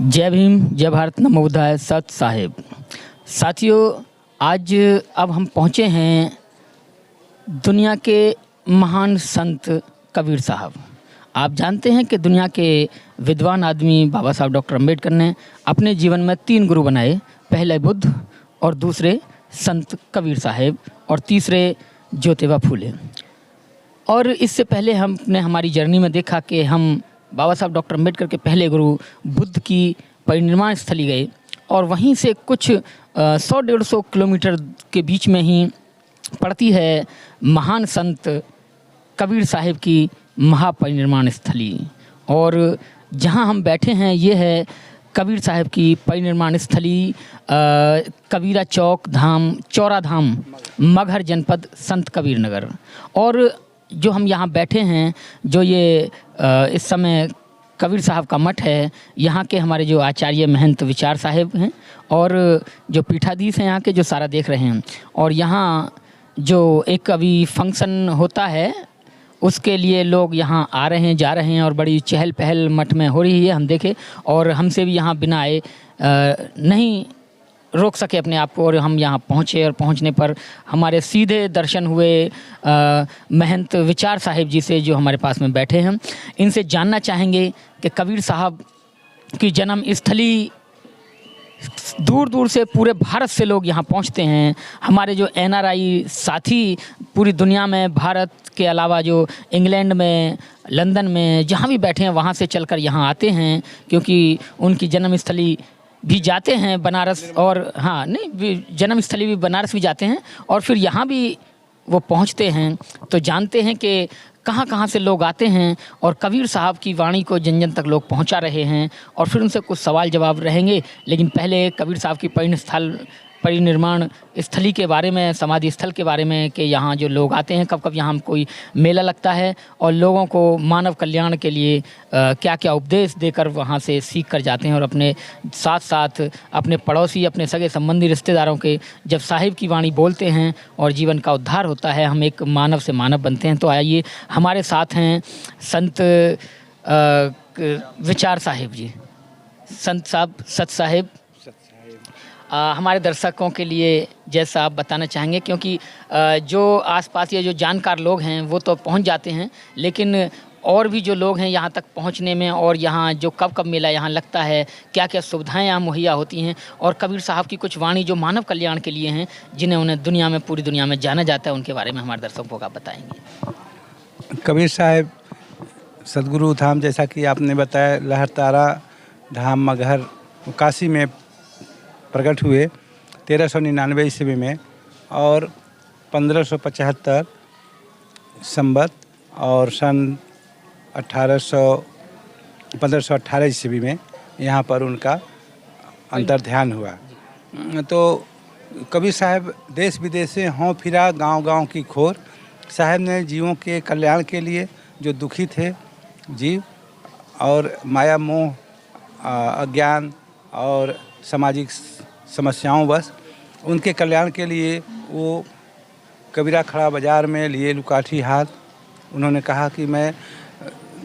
जय भीम, जय भारत, नमो बुद्धाय, सत साहिब। साथियों, आज अब हम पहुँचे हैं दुनिया के महान संत कबीर साहब। आप जानते हैं कि दुनिया के विद्वान आदमी बाबा साहब डॉक्टर अम्बेडकर ने अपने जीवन में 3 गुरु बनाए। पहले बुद्ध और दूसरे संत कबीर साहब और तीसरे ज्योतिबा फूले। और इससे पहले हमने हमारी जर्नी में देखा कि हम बाबा साहब डॉक्टर अम्बेडकर के पहले गुरु बुद्ध की परिनिर्वाण स्थली गए और वहीं से कुछ 100-150 किलोमीटर के बीच में ही पड़ती है महान संत कबीर साहब की महापरिनिर्वाण स्थली। और जहां हम बैठे हैं ये है कबीर साहब की परिनिर्वाण स्थली, कबीरा चौक धाम, चौरा धाम, मगहर जनपद, संत कबीर नगर। और जो हम यहाँ बैठे हैं, जो ये इस समय कबीर साहब का मठ है, यहाँ के हमारे जो आचार्य महंत विचार साहब हैं और जो पीठाधीश हैं यहाँ के, जो सारा देख रहे हैं। और यहाँ जो एक अभी फंक्शन होता है उसके लिए लोग यहाँ आ रहे हैं, जा रहे हैं और बड़ी चहल पहल मठ में हो रही है, हम देखे। और हमसे भी यहाँ बिना आए नहीं रोक सके अपने आप को और हम यहाँ पहुँचे। और पहुँचने पर हमारे सीधे दर्शन हुए महंत विचार साहिब जी से, जो हमारे पास में बैठे हैं। इनसे जानना चाहेंगे कि कबीर साहब की जन्म स्थली, दूर दूर से पूरे भारत से लोग यहाँ पहुँचते हैं। हमारे जो NRI साथी पूरी दुनिया में, भारत के अलावा जो इंग्लैंड में, लंदन में, जहाँ भी बैठे हैं वहाँ से चलकर यहाँ आते हैं, क्योंकि उनकी जन्मस्थली भी जाते हैं बनारस। और हाँ, नहीं, जन्मस्थली भी बनारस भी जाते हैं और फिर यहाँ भी वो पहुँचते हैं। तो जानते हैं कि कहाँ कहाँ से लोग आते हैं और कबीर साहब की वाणी को जन जन तक लोग पहुँचा रहे हैं। और फिर उनसे कुछ सवाल जवाब रहेंगे, लेकिन पहले कबीर साहब की परिनिर्वाण स्थली के बारे में, समाधि स्थल के बारे में, कि यहाँ जो लोग आते हैं, कब कब यहाँ कोई मेला लगता है और लोगों को मानव कल्याण के लिए क्या क्या उपदेश देकर वहाँ से सीख कर जाते हैं। और अपने साथ साथ अपने पड़ोसी, अपने सगे संबंधी, रिश्तेदारों के जब साहिब की वाणी बोलते हैं और जीवन का उद्धार होता है, हम एक मानव से मानव बनते हैं। तो आइए, हमारे साथ हैं संत विचार साहिब जी। संत साहब, सत साहिब, हमारे दर्शकों के लिए जैसा आप बताना चाहेंगे, क्योंकि जो आसपास ये जो जानकार लोग हैं वो तो पहुंच जाते हैं, लेकिन और भी जो लोग हैं यहाँ तक पहुंचने में, और यहाँ जो कब कब मेला यहाँ लगता है, क्या क्या सुविधाएं यहाँ मुहैया होती हैं, और कबीर साहब की कुछ वाणी जो मानव कल्याण के लिए हैं, जिन्हें उन्हें दुनिया में, पूरी दुनिया में जाना जाता है, उनके बारे में हमारे दर्शकों को आप बताएँगे। कबीर साहब सदगुरु धाम, जैसा कि आपने बताया, लहरतारा धाम मगहर काशी में प्रकट हुए 1399 ईस्वी में, और 1575 संवत और सन 1518 ईस्वी में यहाँ पर उनका अंतर्ध्यान हुआ। तो कबीर साहब देश विदेश से हों फिरा, गांव-गांव की खोर। साहब ने जीवों के कल्याण के लिए, जो दुखी थे जीव और माया मोह, अज्ञान और सामाजिक समस्याओं बस, उनके कल्याण के लिए वो कबीरा खड़ा बाज़ार में लिए लुकाठी हाथ। उन्होंने कहा कि मैं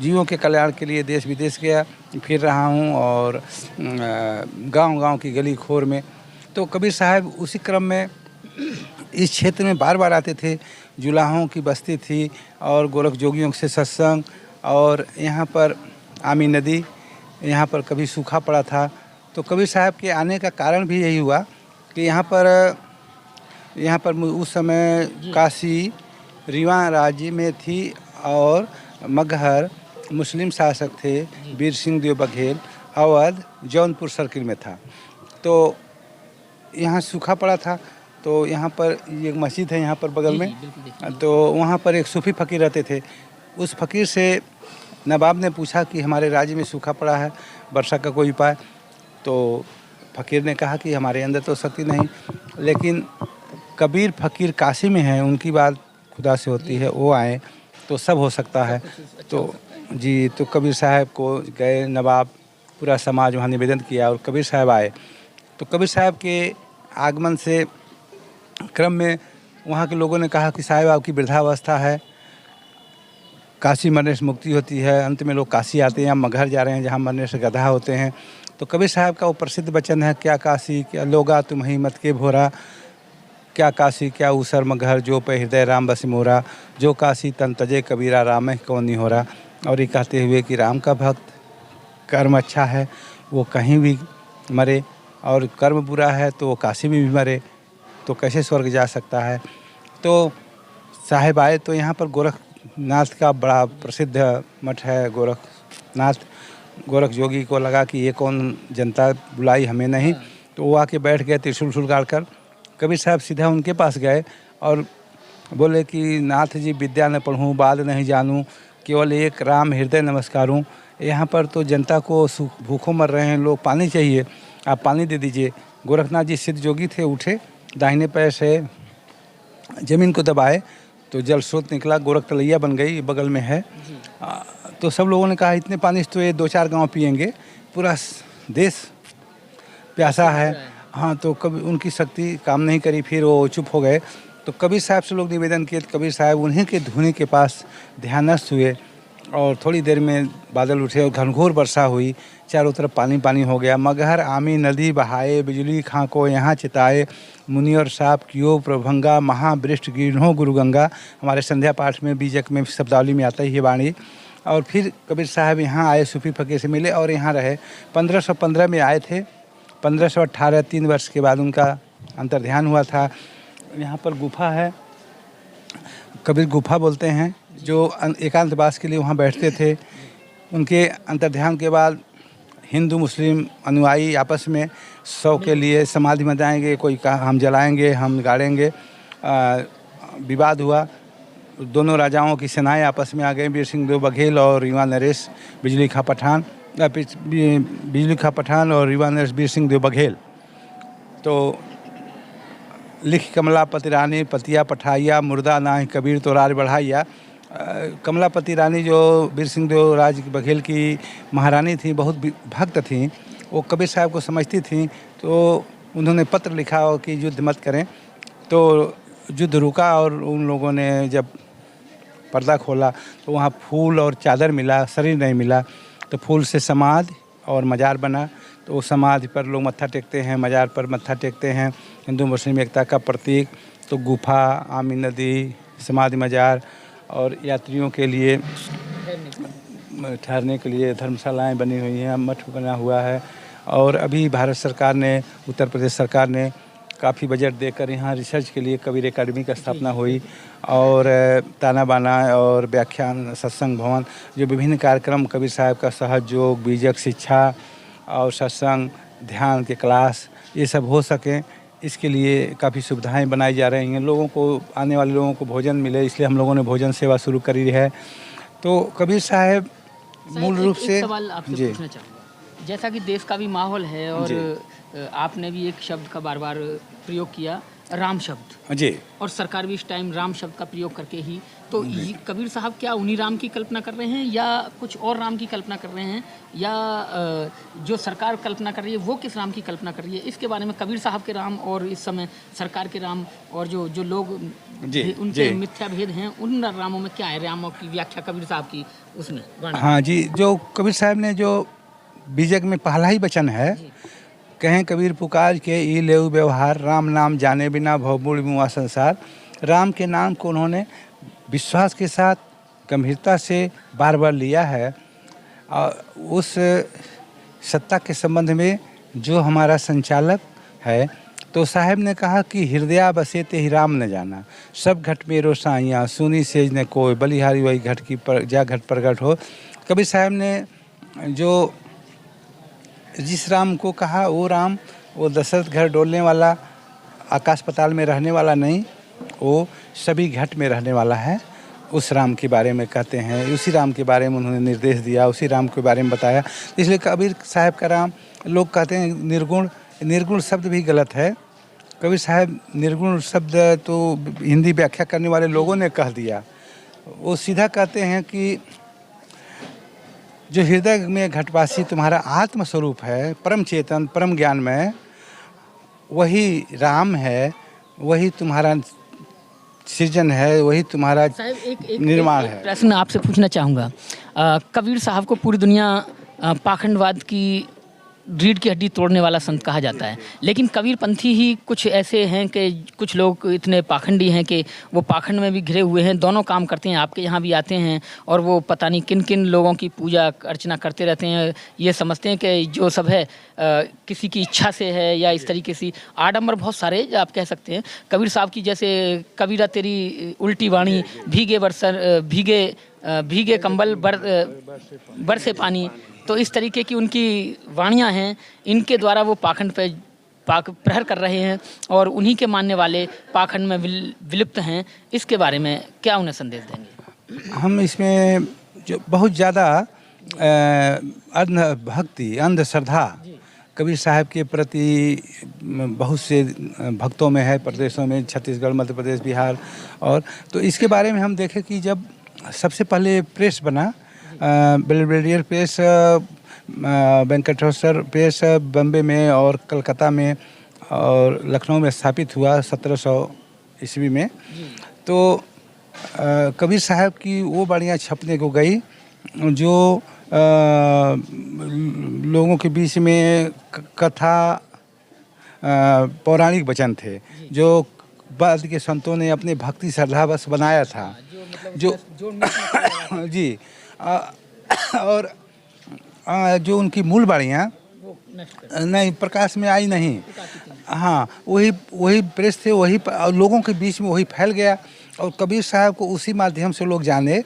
जीवों के कल्याण के लिए देश विदेश गया फिर रहा हूँ और गांव-गांव की गली खोर में। तो कबीर साहब उसी क्रम में इस क्षेत्र में बार बार आते थे। जुलाहों की बस्ती थी और गोरख जोगियों से सत्संग, और यहाँ पर आमी नदी, यहाँ पर कभी सूखा पड़ा था। तो कबीर साहब के आने का कारण भी यही हुआ कि यहाँ पर उस समय काशी रीवा राज्य में थी और मगहर मुस्लिम शासक थे, वीर सिंह देव बघेल, अवध जौनपुर सर्किल में था। तो यहाँ सूखा पड़ा था, तो यहाँ पर एक मस्जिद है यहाँ पर बगल में, तो वहाँ पर एक सूफी फ़कीर रहते थे। उस फ़कीर से नवाब ने पूछा कि हमारे राज्य में सूखा पड़ा है, वर्षा का कोई उपाय। तो फ़कीर ने कहा कि हमारे अंदर तो शक्ति नहीं, लेकिन कबीर फ़कीर काशी में हैं, उनकी बात खुदा से होती है, वो आए तो सब हो सकता है। तो जी, तो कबीर साहब को गए नवाब, पूरा समाज वहाँ निवेदन किया और कबीर साहब आए। तो कबीर साहब के आगमन से क्रम में वहाँ के लोगों ने कहा कि साहब आपकी वृद्धावस्था है, काशी मरने से मुक्ति होती है। अंत में लोग काशी आते हैं या मगहर जा रहे हैं जहाँ मरने से गधा होते हैं। तो कबीर साहब का वो प्रसिद्ध वचन है, क्या काशी क्या लोगा तुम ही मत के भोरा, क्या काशी क्या ऊसर मघर, जो पे हृदय राम बस मोरा, जो काशी तन तजे कबीरा, राम कौन नहीं हो रहा। और ये कहते हुए कि राम का भक्त कर्म अच्छा है वो कहीं भी मरे, और कर्म बुरा है तो वो काशी में भी मरे, तो कैसे स्वर्ग जा सकता है। तो साहेब आए तो यहाँ पर गोरखनाथ का बड़ा प्रसिद्ध मठ है गोरखनाथ। गोरख जोगी को लगा कि ये कौन जनता बुलाई हमें नहीं, तो वो आके बैठ गए त्रिशूल शूल गाड़ कर। कबीर साहब सीधा उनके पास गए और बोले कि नाथ जी विद्या न पढ़ूँ बाल नहीं जानूँ, केवल एक राम हृदय नमस्कारूँ। यहाँ पर तो जनता को भूखों मर रहे हैं लोग, पानी चाहिए, आप पानी दे दीजिए। गोरखनाथ जी सिद्ध जोगी थे, उठे दाहिने पैर से ज़मीन को दबाए तो जल स्रोत निकला, गोरख तलैया बन गई, बगल में है। तो सब लोगों ने कहा इतने पानी से तो ये 2-4 गांव पिएंगे, पूरा देश प्यासा है। हाँ, तो कभी उनकी शक्ति काम नहीं करी, फिर वो चुप हो गए। तो कबीर साहब से लोग निवेदन किए, तो कबीर साहब उन्हीं के धुनी के पास ध्यानस्थ हुए और थोड़ी देर में बादल उठे और घनघोर वर्षा हुई, चारों तरफ पानी पानी हो गया। मगहर आमी नदी बहाए, बिजली खां को यहाँ चिताए, मुनि और साप कियो प्रभंगा, महावृष्टि गिरहो गुरु गंगा। हमारे संध्या पाठ में बीजक में शब्दावली में आता ही ये वाणी। और फिर कबीर साहब यहाँ आए, सूफी फकीर से मिले और यहाँ रहे। 1515 में आए थे, 1518 3 वर्ष के बाद उनका अंतर्ध्यान हुआ था। यहाँ पर गुफा है, कबीर गुफा बोलते हैं, जो एकांतवास के लिए वहाँ बैठते थे। उनके अंतर्ध्यान के बाद हिंदू मुस्लिम अनुयायी आपस में 100 के लिए समाधि में जाएंगे, कोई कहा हम जलाएंगे हम गाड़ेंगे। विवाद हुआ, दोनों राजाओं की सेनाएं आपस में आ गई, वीर सिंह देव बघेल और युवा नरेश बिजली खां पठान और युवा नरेश वीर सिंह देव बघेल। तो लिख कमलापति रानी पतिया पठाइया, मुर्दा ना कबीर तो राज बढ़ाइया। कमलापति रानी जो वीर सिंह देव राज बघेल की महारानी थी, बहुत भक्त थी, वो कबीर साहब को समझती थी, तो उन्होंने पत्र लिखा कि युद्ध मत करें। तो युद्ध रुका और उन लोगों ने जब पर्दा खोला तो वहाँ फूल और चादर मिला, शरीर नहीं मिला। तो फूल से समाधि और मज़ार बना, तो उस समाधि पर लोग मत्था टेकते हैं, मज़ार पर मत्था टेकते हैं, हिंदू मुस्लिम एकता का प्रतीक। तो गुफा, आमी नदी, समाधि, मज़ार और यात्रियों के लिए ठहरने के लिए धर्मशालाएं बनी हुई हैं, मठ बना हुआ है। और अभी भारत सरकार ने, उत्तर प्रदेश सरकार ने काफ़ी बजट देकर यहाँ रिसर्च के लिए कबीर एकेडमी का स्थापना हुई, और ताना बाना और व्याख्यान सत्संग भवन, जो विभिन्न कार्यक्रम कबीर साहब का सहयोग, बीजक शिक्षा और सत्संग ध्यान के क्लास, ये सब हो सकें, इसके लिए काफ़ी सुविधाएं बनाई जा रही हैं। लोगों को, आने वाले लोगों को भोजन मिले, इसलिए हम लोगों ने भोजन सेवा शुरू करी है। तो कबीर साहब मूल रूप से, सवाल आपसे पूछना चाहूँगा, जैसा कि देश का भी माहौल है और आपने भी एक शब्द का बार बार प्रयोग किया, राम शब्द जी, और सरकार भी इस टाइम राम शब्द का प्रयोग करके ही, तो ये कबीर साहब क्या उन्हीं राम की कल्पना कर रहे हैं या कुछ और राम की कल्पना कर रहे हैं, या जो सरकार कल्पना कर रही है वो किस राम की कल्पना कर रही है? इसके बारे में कबीर साहब के राम और इस समय सरकार के राम और जो लोग उनके मिथ्या भेद हैं, उन रामों में क्या है? रामों की व्याख्या कबीर साहब की उसमें। हाँ जी, जो कबीर साहब ने जो बीजक में पहला ही वचन है, कहें कबीर पुकार के ई लेऊ व्यवहार, राम नाम जाने बिना भवमूल मुआ संसार। राम के नाम को उन्होंने विश्वास के साथ गंभीरता से बार बार लिया है। और उस सत्ता के संबंध में जो हमारा संचालक है, तो साहब ने कहा कि हृदय बसे ते ही राम न जाना, सब घट में रोसाइयाँ सुनी सेज ने कोई, बलिहारी वही घट की जा घट प्रगट हो। कबीर साहब ने जो जिस राम को कहा, वो राम, वो दशरथ घर डोलने वाला, आकाश पाताल में रहने वाला नहीं, वो सभी घट में रहने वाला है। उस राम के बारे में कहते हैं, उसी राम के बारे में उन्होंने निर्देश दिया, उसी राम के बारे में बताया। इसलिए कबीर साहब का राम, लोग कहते हैं निर्गुण, निर्गुण शब्द भी गलत है। कबीर साहब निर्गुण शब्द तो हिंदी व्याख्या करने वाले लोगों ने कह दिया। वो सीधा कहते हैं कि जो हृदय में घटवासी तुम्हारा आत्म स्वरूप है, परम चेतन परम ज्ञान में, वही राम है, वही तुम्हारा सृजन है, वही तुम्हारा निर्माण है। प्रश्न आपसे पूछना चाहूँगा, कबीर साहब को पूरी दुनिया पाखंडवाद की रीढ़ की हड्डी तोड़ने वाला संत कहा जाता है, लेकिन कबीरपंथी ही कुछ ऐसे हैं कि कुछ लोग इतने पाखंडी हैं कि वो पाखंड में भी घिरे हुए हैं, दोनों काम करते हैं। आपके यहाँ भी आते हैं और वो पता नहीं किन किन लोगों की पूजा अर्चना करते रहते हैं। ये समझते हैं कि जो सब है किसी की इच्छा से है या इस तरीके से आडंबर बहुत सारे जो आप कह सकते हैं। कबीर साहब की जैसे कबीरा तेरी उल्टी वाणी, भीगे कंबल बर से पानी, तो इस तरीके की उनकी वाणियाँ हैं। इनके द्वारा वो पाखंड पे प्रहर कर रहे हैं और उन्हीं के मानने वाले पाखंड में विलुप्त हैं। इसके बारे में क्या उन्हें संदेश देंगे? हम इसमें जो बहुत ज़्यादा अंधभक्ति, अंधश्रद्धा कबीर साहब के प्रति बहुत से भक्तों में है, प्रदेशों में, छत्तीसगढ़, मध्य प्रदेश, बिहार। और तो इसके बारे में हम देखें कि जब सबसे पहले प्रेस बना, Belvedere press, Venkateshwar press Bombay में और कलकत्ता में और लखनऊ में स्थापित हुआ 1700 ईस्वी में, तो कबीर साहब की वो बाणियाँ छपने को गई जो लोगों के बीच में कथा, पौराणिक वचन थे जो बाद के संतों ने अपने भक्ति श्रद्धा बस बनाया था, जो जी और जो उनकी मूल बाणियाँ नहीं प्रकाश में आई नहीं। हाँ, वही प्रेस थे, वही लोगों के बीच में वही फैल गया और कबीर साहब को उसी माध्यम से लोग जाने।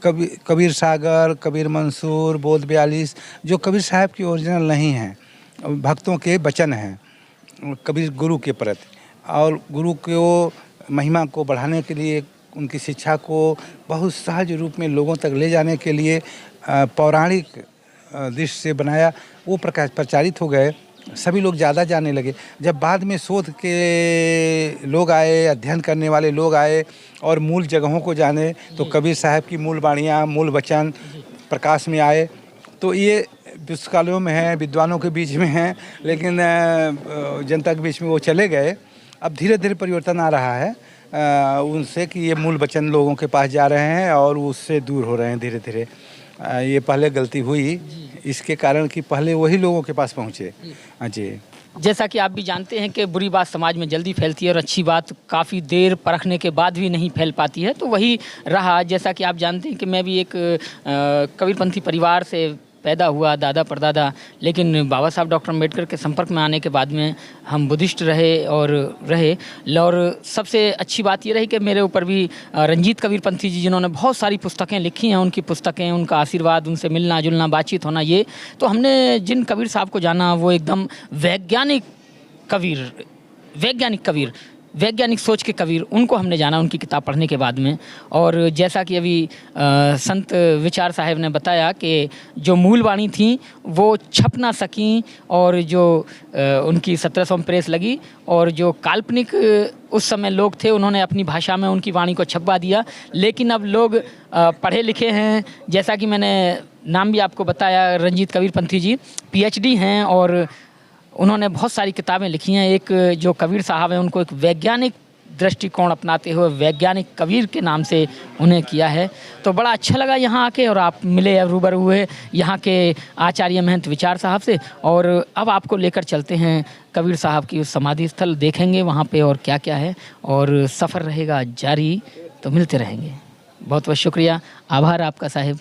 कबीर सागर, कबीर मंसूर, बोध 42 जो कबीर साहब की ओरिजिनल नहीं हैं, भक्तों के वचन हैं कबीर गुरु के प्रति, और गुरु को महिमा को बढ़ाने के लिए, उनकी शिक्षा को बहुत सहज रूप में लोगों तक ले जाने के लिए पौराणिक दृष्टि से बनाया। वो प्रचारित हो गए, सभी लोग ज़्यादा जानने लगे। जब बाद में शोध के लोग आए, अध्ययन करने वाले लोग आए और मूल जगहों को जाने, तो कबीर साहब की मूल बाणियाँ, मूल वचन प्रकाश में आए। तो ये पुस्तकालयों में है, विद्वानों के बीच में है, लेकिन जनता के बीच में वो चले गए। अब धीरे धीरे परिवर्तन आ रहा है उनसे कि ये मूल वचन लोगों के पास जा रहे हैं और उससे दूर हो रहे हैं धीरे धीरे। ये पहले गलती हुई इसके कारण कि पहले वही लोगों के पास पहुँचे। हाँ जी, जैसा कि आप भी जानते हैं कि बुरी बात समाज में जल्दी फैलती है और अच्छी बात काफ़ी देर परखने के बाद भी नहीं फैल पाती है, तो वही रहा। जैसा कि आप जानते हैं कि मैं भी एक कबीरपंथी परिवार से पैदा हुआ, दादा परदादा, लेकिन बाबा साहब डॉक्टर अम्बेडकर के संपर्क में आने के बाद में हम बुद्धिस्ट रहे। और सबसे अच्छी बात ये रही कि मेरे ऊपर भी रंजीत कबीरपंथी जी, जिन्होंने बहुत सारी पुस्तकें लिखी हैं, उनकी पुस्तकें, उनका आशीर्वाद, उनसे मिलना जुलना, बातचीत होना, ये तो हमने जिन कबीर साहब को जाना वो एकदम वैज्ञानिक कबीर, वैज्ञानिक सोच के कबीर, उनको हमने जाना उनकी किताब पढ़ने के बाद में। और जैसा कि अभी संत विचार साहब ने बताया कि जो मूल वाणी थी वो छप ना सकी, और जो उनकी 1700 में प्रेस लगी, और जो काल्पनिक उस समय लोग थे उन्होंने अपनी भाषा में उनकी वाणी को छपवा दिया। लेकिन अब लोग पढ़े लिखे हैं, जैसा कि मैंने नाम भी आपको बताया, रंजीत कबीरपंथी जी PhD हैं और उन्होंने बहुत सारी किताबें लिखी हैं। एक जो कबीर साहब हैं उनको एक वैज्ञानिक दृष्टिकोण अपनाते हुए वैज्ञानिक कबीर के नाम से उन्हें किया है। तो बड़ा अच्छा लगा यहाँ आके, और आप मिले, रूबरू हुए यहाँ के आचार्य महंत विचार साहब से। और अब आपको लेकर चलते हैं कबीर साहब की उस समाधि स्थल, देखेंगे वहाँ पे और क्या क्या है, और सफ़र रहेगा जारी, तो मिलते रहेंगे। बहुत बहुत शुक्रिया, आभार आपका साहिब।